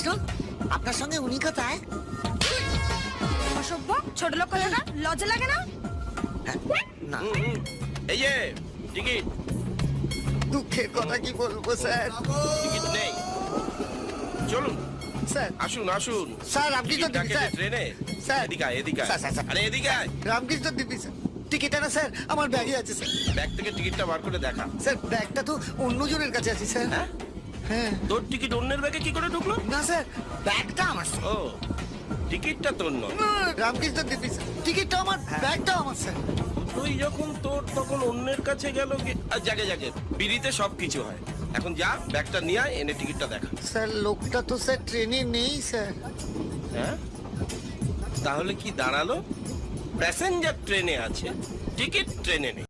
শুনুন আপনার সঙ্গে উনি কোথায়? অসভ্য ছোট লোক কোথাকার, লজ্জা লাগে না? না এই যে টিকিট দুঃখের কথা কি বলবো স্যার। টিকিট নেই। চলুন স্যার আসুন আসুন। স্যার, আপনি তো টিকিট স্যার। ট্রেনে। স্যার। এদিকে আয়, এদিকে আয়। Sir, sir, sir. আরে এদিকে আয়। রামকৃষ্ণ দিবি স্যার। টিকিটটা না স্যার আমার ব্যাগে আছে স্যার। ব্যাগ থেকে টিকিটটা বার করে দেখা। স্যার ব্যাগটা তো অন্যজনের কাছে আছে স্যার। হ্যাঁ? হ্যাঁ তোর টিকিট অন্যের ব্যাগে কি করে ঢুকলো? না স্যার, ব্যাগটা আমার স্যার। ও টিকিটটা তোর নয়। রামকৃষ্ণ দিবি স্যার, টিকিটটা আমার, ব্যাগটাও আমার স্যার। তুই যখন তোর তখন অন্যের কাছে গেল কি? জাগে জাগে বিড়িতে সব কিছু হয়। এখন যা ব্যাগটা নিয়ে আয়, এনে টিকিটটা দেখা। স্যার লোকটা তো স্যার ট্রেনে নেই স্যার। হ্যাঁ তাহলে কি দাঁড়ালো? প্যাসেঞ্জার ট্রেনে আছে, টিকিট ট্রেনে নেই।